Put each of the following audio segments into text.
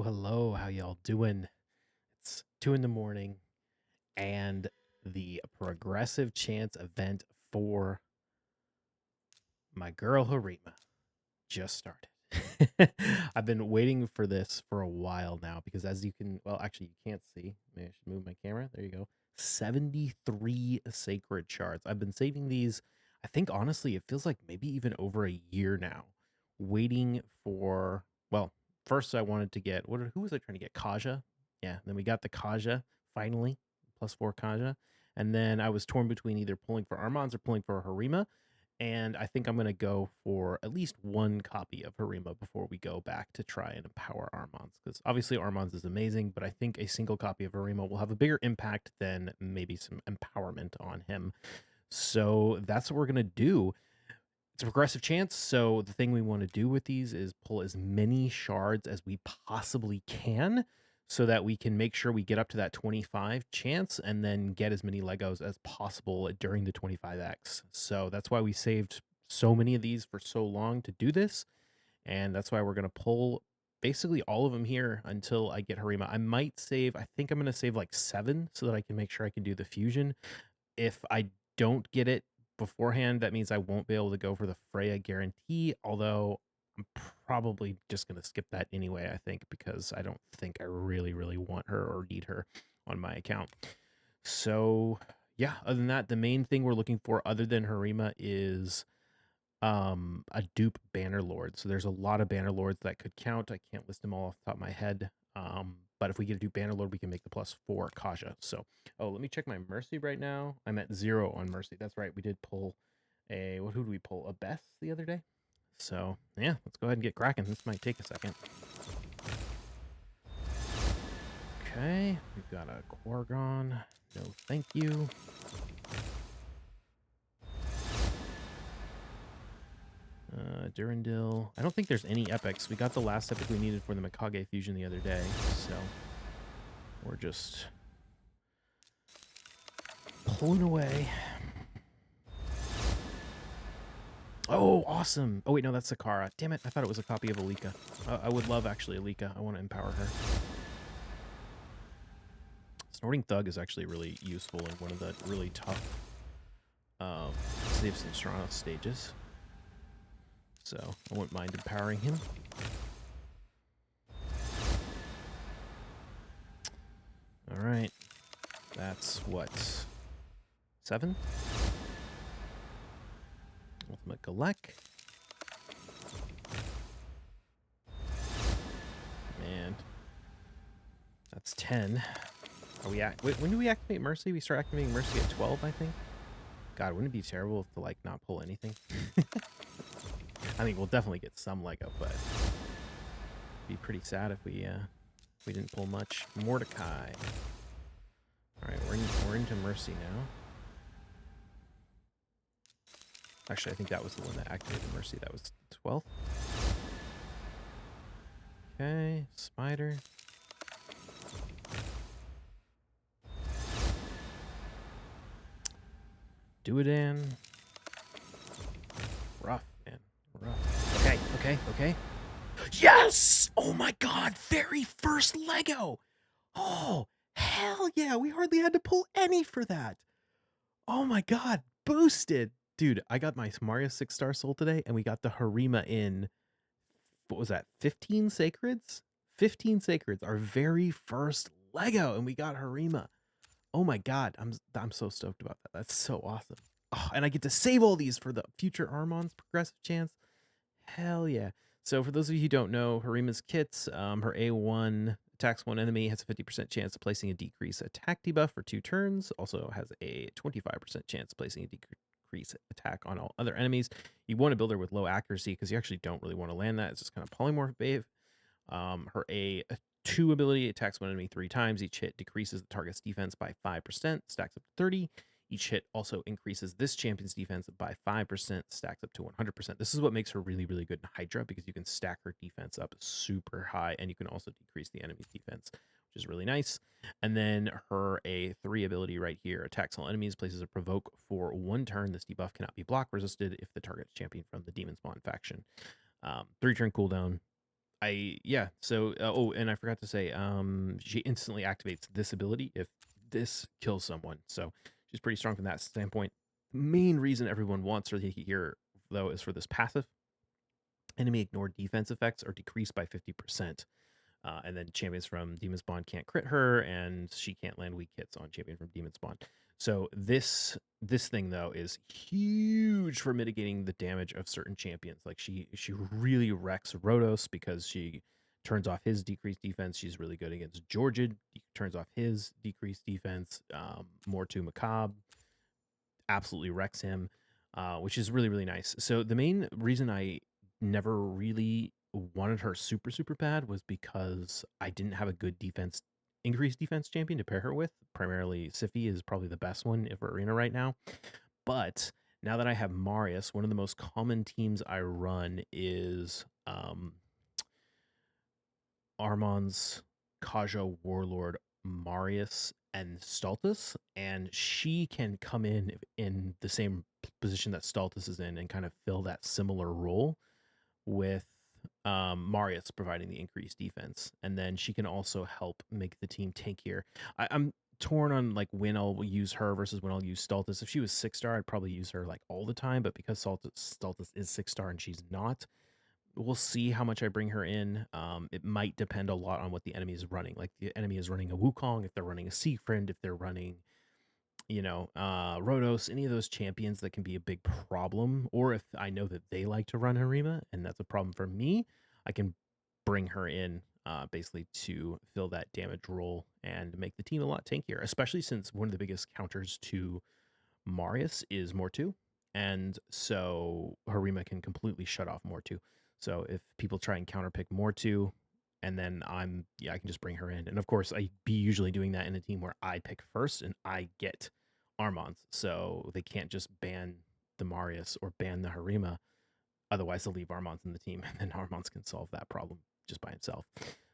Hello. How y'all doing? It's 2 in the morning, and the progressive chance event for my girl Harima just started. I've been waiting for this for a while now because, as you can, well, actually, you can't see. Maybe I should move my camera. There you go. 73 sacred shards. I've been saving these. I think, honestly, it feels like maybe even over a year now, waiting for. Well, first I wanted to get who was I trying to get? Kaja. Yeah, then we got the Kaja finally, +4 Kaja. And then I was torn between either pulling for Armans or pulling for Harima, and I think I'm going to go for at least one copy of Harima before we go back to try and empower Armans. Because obviously Armans is amazing, but I think a single copy of Harima will have a bigger impact than maybe some empowerment on him. So that's what we're going to do. It's a progressive chance, so the thing we want to do with these is pull as many shards as we possibly can so that we can make sure we get up to that 25 chance and then get as many Legos as possible during the 25x. So that's why we saved so many of these for so long to do this, and that's why we're going to pull basically all of them here until I get Harima. I think I'm going to save like 7 so that I can make sure I can do the fusion. If I don't get it beforehand, that means I won't be able to go for the Freya guarantee, although I'm probably just going to skip that anyway, I think, because I don't think I really, really want her or need her on my account. So, yeah, other than that, the main thing we're looking for other than Harima is a dupe banner lord. So there's a lot of banner lords that could count. I can't list them all off the top of my head. But if we get a dupe banner lord, we can make the +4 Kaja. So, oh, let me check my mercy right now. I'm at 0 on mercy. That's right. We did pull who did we pull? A Beth the other day. So yeah, let's go ahead and get cracking. This might take a second. Okay, we've got a Quargon. No, thank you. Durandil. I don't think there's any epics. We got the last epic we needed for the Mikage fusion the other day, so we're just pulling away. Oh, awesome. Oh, wait, no, that's Sakara. Damn it, I thought it was a copy of Alika. I would love, actually, Alika. I want to empower her. Snorting Thug is actually really useful in one of the really tough Saves and Stratos stages. So I wouldn't mind empowering him. All right. That's what? 7? Ultimate Galek. And that's 10. Are we at? Wait, when do we activate Mercy? We start activating Mercy at 12, I think. God, wouldn't it be terrible to like not pull anything? I mean, we'll definitely get some Lego, but it'd be pretty sad if we didn't pull much. Mordecai. All right, we're into Mercy now. Actually, I think that was the one that activated Mercy. That was 12th. Okay, Spider. Duodan. Rough, man. Rough. Okay. Yes! Oh my god, very first Lego! Oh, hell yeah, we hardly had to pull any for that. Oh my god, boosted. Dude, I got my Mario 6-star soul today, and we got the Harima in, what was that, 15 Sacreds? 15 Sacreds, our very first Lego, and we got Harima. Oh my god, I'm so stoked about that. That's so awesome. Oh, and I get to save all these for the future Armon's progressive chance. Hell yeah. So for those of you who don't know, Harima's kits, her A1 attacks one enemy, has a 50% chance of placing a decrease attack debuff for 2 turns. Also has a 25% chance of placing a decrease attack on all other enemies. You want to build her with low accuracy because you actually don't really want to land that. It's just kind of polymorph wave. Her A2 ability attacks one enemy 3 times. Each hit decreases the target's defense by 5%, stacks up to 30. Each hit also increases this champion's defense by 5%, stacks up to 100%. This is what makes her really, really good in Hydra, because you can stack her defense up super high, and you can also decrease the enemy's defense, which is really nice. And then her A3 ability right here, attacks all enemies, places a provoke for 1 turn. This debuff cannot be block resisted if the target's champion from the Demon Spawn faction. 3-turn cooldown. Yeah. So oh, and I forgot to say, she instantly activates this ability if this kills someone. So she's pretty strong from that standpoint. The main reason everyone wants her here, though, is for this passive. Enemy ignored defense effects are decreased by 50%. And then champions from Demon Spawn can't crit her, and she can't land weak hits on champion from Demon Spawn. So this thing though is huge for mitigating the damage of certain champions. Like she really wrecks Rhodos because she turns off his decreased defense. She's really good against Georgid, turns off his decreased defense. Mortu Macabre absolutely wrecks him, which is really, really nice. So the main reason I never really wanted her super, super bad was because I didn't have a good defense, increased defense champion to pair her with. Primarily, Siphi is probably the best one for Arena right now. But now that I have Marius, one of the most common teams I run is Armon's Kaja Warlord Marius and Stultus, and she can come in the same position that Stultus is in and kind of fill that similar role with Marius providing the increased defense, and then she can also help make the team tankier. I'm torn on like when I'll use her versus when I'll use Stultus. If she was 6-star, I'd probably use her like all the time, but because Stultus is 6-star and she's not, we'll see how much I bring her in. It might depend a lot on what the enemy is running. Like the enemy is running a Wukong, if they're running a Siegfried, if they're running, Rhodos, any of those champions that can be a big problem, or if I know that they like to run Harima and that's a problem for me, I can bring her in basically to fill that damage role and make the team a lot tankier, especially since one of the biggest counters to Marius is Mortu. And so Harima can completely shut off Mortu. So if people try and counterpick Mortu, and then I can just bring her in. And of course, I be usually doing that in a team where I pick first and I get Armons. So they can't just ban the Marius or ban the Harima. Otherwise, they'll leave Armons in the team, and then Armons can solve that problem just by himself.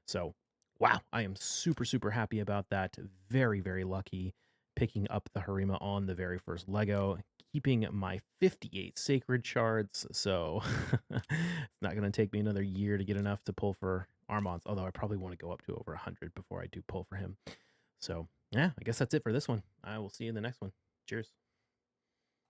So, wow, I am super, super happy about that. Very, very lucky picking up the Harima on the very first Lego, keeping my 58 sacred shards. So, it's not going to take me another year to get enough to pull for Armons, although I probably want to go up to over 100 before I do pull for him. So, yeah, I guess that's it for this one. I will see you in the next one. Cheers.